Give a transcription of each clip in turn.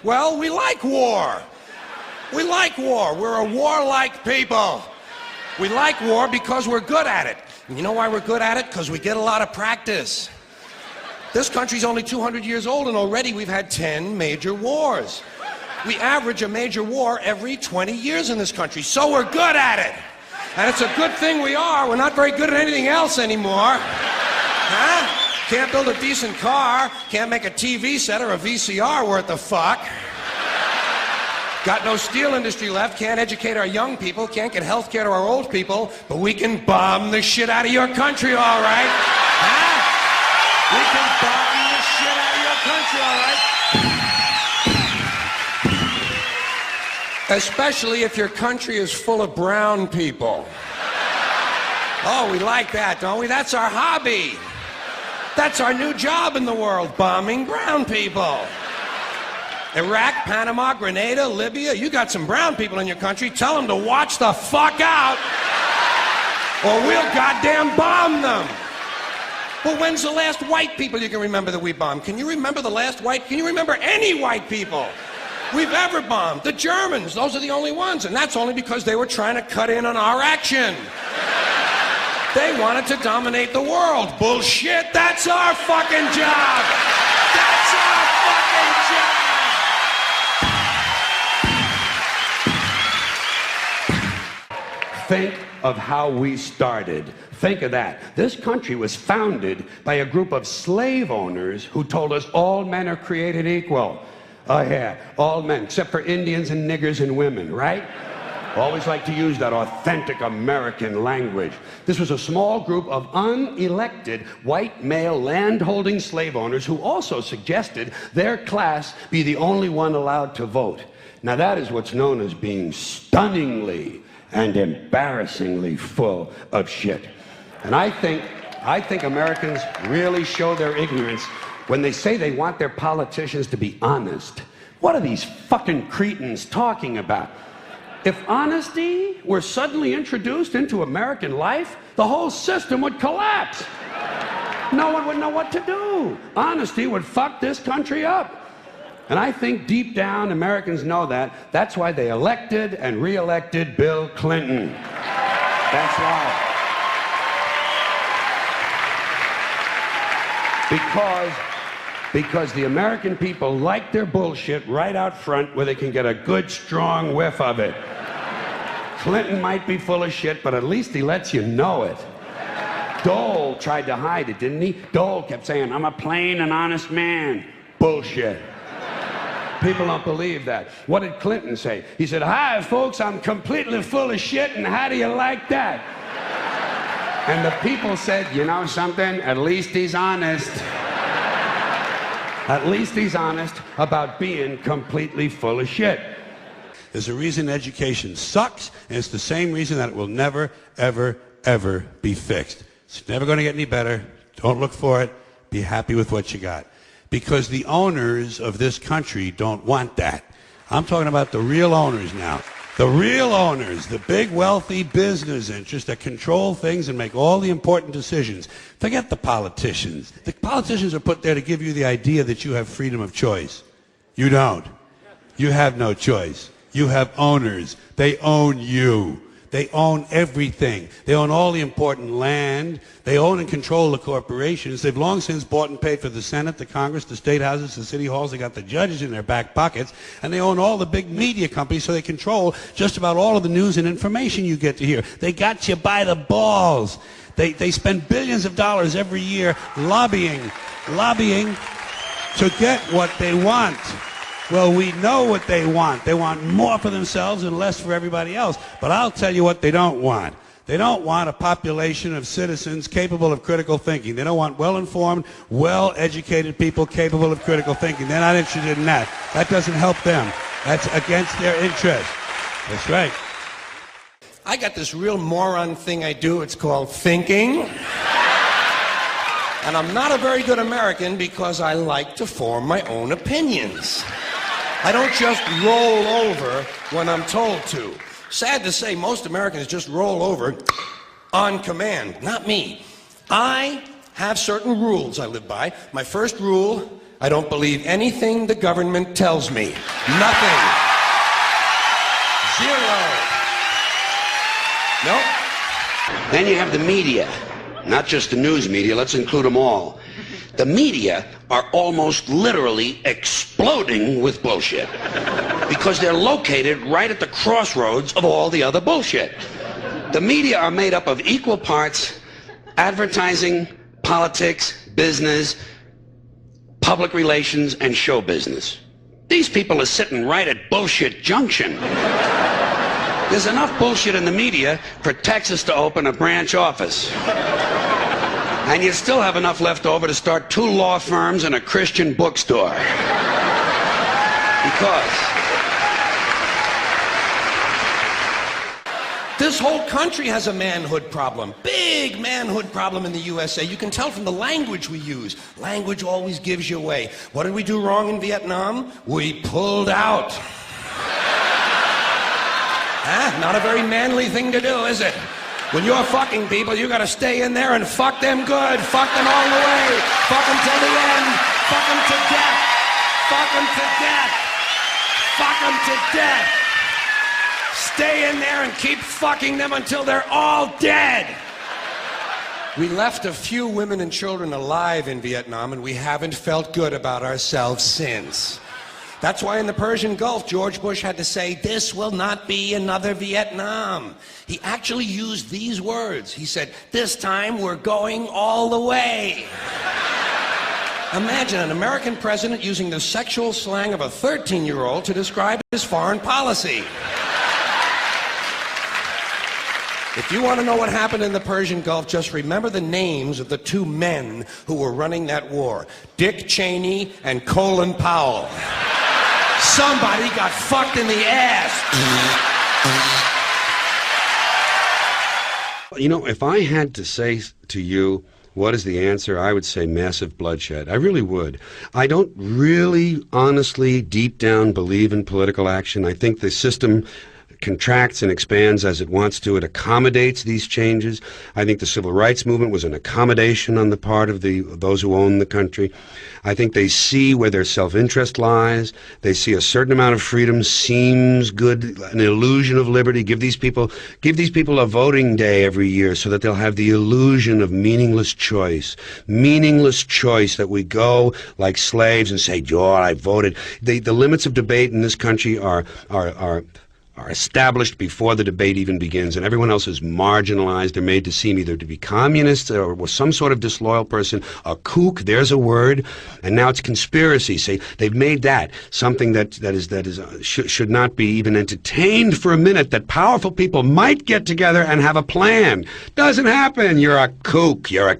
Well, we like war. We like war. We're a warlike people. We like war because we're good at it. And you know why we're good at it? Because we get a lot of practice. This country's only 200 years old, and already we've had 10 major wars. We average a major war every 20 years in this country, so we're good at it. And it's a good thing we are. We're not very good at anything else anymore. Huh? Can't build a decent car, can't make a TV set or a VCR worth the fuck. Got no steel industry left, can't educate our young people, can't get health care to our old people, but we can bomb the shit out of your country, all right? Huh? We can bomb the shit out of your country, all right? Especially if your country is full of brown people. Oh, we like that, don't we? That's our hobby. That's our new job in the world, bombing brown people. Iraq, Panama, Grenada, Libya, you got some brown people in your country, tell them to watch the fuck out, or we'll goddamn bomb them. Well, when's the last white people you can remember that we bombed? Can you remember can you remember any white people we've ever bombed? The Germans, those are the only ones, and that's only because they were trying to cut in on our action. They wanted to dominate the world. Bullshit, that's our fucking job. That's our fucking job. Think of how we started. Think of that. This country was founded by a group of slave owners who told us all men are created equal. Oh yeah, all men, except for Indians and niggers and women, right? Always like to use that authentic American language. This was a small group of unelected white male land-holding slave owners who also suggested their class be the only one allowed to vote. Now that is what's known as being stunningly and embarrassingly full of shit. And I think Americans really show their ignorance when they say they want their politicians to be honest. What are these fucking cretins talking about? If honesty were suddenly introduced into American life, the whole system would collapse. No one would know what to do. Honesty would fuck this country up. And I think deep down Americans know that. That's why they elected and re-elected Bill Clinton. That's why. Because the American people like their bullshit right out front where they can get a good, strong whiff of it. Clinton might be full of shit, but at least he lets you know it. Dole tried to hide it, didn't he? Dole kept saying, I'm a plain and honest man. Bullshit. People don't believe that. What did Clinton say? He said, hi, folks, I'm completely full of shit, and how do you like that? And the people said, you know something? At least he's honest. At least he's honest about being completely full of shit. There's a reason education sucks, and it's the same reason that it will never, ever, ever be fixed. It's never going to get any better. Don't look for it. Be happy with what you got. Because the owners of this country don't want that. I'm talking about the real owners now. The real owners, the big wealthy business interests that control things and make all the important decisions. Forget the politicians. The politicians are put there to give you the idea that you have freedom of choice. You don't. You have no choice. You have owners. They own you. They own everything. They own all the important land. They own and control the corporations. They've long since bought and paid for the Senate, the Congress, the state houses, the city halls. They got the judges in their back pockets. And they own all the big media companies, so they control just about all of the news and information you get to hear. They got you by the balls. They spend billions of dollars every year lobbying to get what they want. Well, we know what they want. They want more for themselves and less for everybody else. But I'll tell you what they don't want. They don't want a population of citizens capable of critical thinking. They don't want well-informed, well-educated people capable of critical thinking. They're not interested in that. That doesn't help them. That's against their interest. That's right. I got this real moron thing I do. It's called thinking. And I'm not a very good American because I like to form my own opinions. I don't just roll over when I'm told to. Sad to say, most Americans just roll over on command. Not me. I have certain rules I live by. My first rule, I don't believe anything the government tells me. Nothing. Zero. Nope. Then you have the media, not just the news media, let's include them all. The media are almost literally exploding with bullshit because they're located right at the crossroads of all the other bullshit. The media are made up of equal parts advertising, politics, business, public relations, and show business. These people are sitting right at bullshit junction. There's enough bullshit in the media for Texas to open a branch office. And you still have enough left over to start 2 law firms and a Christian bookstore. Because this whole country has a manhood problem. Big manhood problem in the USA. You can tell from the language we use. Language always gives you away. What did we do wrong in Vietnam? We pulled out. Not a very manly thing to do, is it? When you're fucking people, you gotta stay in there and fuck them good. Fuck them all the way. Fuck them till the end. Fuck them to death. Fuck them to death. Fuck them to death. Stay in there and keep fucking them until they're all dead. We left a few women and children alive in Vietnam, and we haven't felt good about ourselves since. That's why in the Persian Gulf, George Bush had to say, "This will not be another Vietnam." He actually used these words. He said, "This time we're going all the way." Imagine an American president using the sexual slang of a 13-year-old to describe his foreign policy. If you want to know what happened in the Persian Gulf, just remember the names of the 2 men who were running that war. Dick Cheney and Colin Powell. Somebody got fucked in the ass. You know, if I had to say to you, what is the answer? I would say massive bloodshed. I really would. I don't really, honestly, deep down believe in political action. I think the system contracts and expands as it wants to. It accommodates these changes. I think the civil rights movement was an accommodation on the part of those who own the country. I think they see where their self-interest lies. They see a certain amount of freedom seems good, an illusion of liberty. Give these people a voting day every year so that they'll have the illusion of meaningless choice. Meaningless choice that we go like slaves and say, "Oh, I voted." The limits of debate in this country are established before the debate even begins, and everyone else is marginalized. They're made to seem either to be communists or some sort of disloyal person, a kook, there's a word, and now it's conspiracy. Say they've made that something that should not be even entertained for a minute, that powerful people might get together and have a plan. Doesn't happen. You're a kook. You're a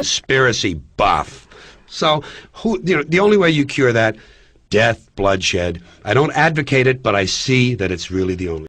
conspiracy buff. So, the only way you cure that, death, bloodshed. I don't advocate it, but I see that it's really the only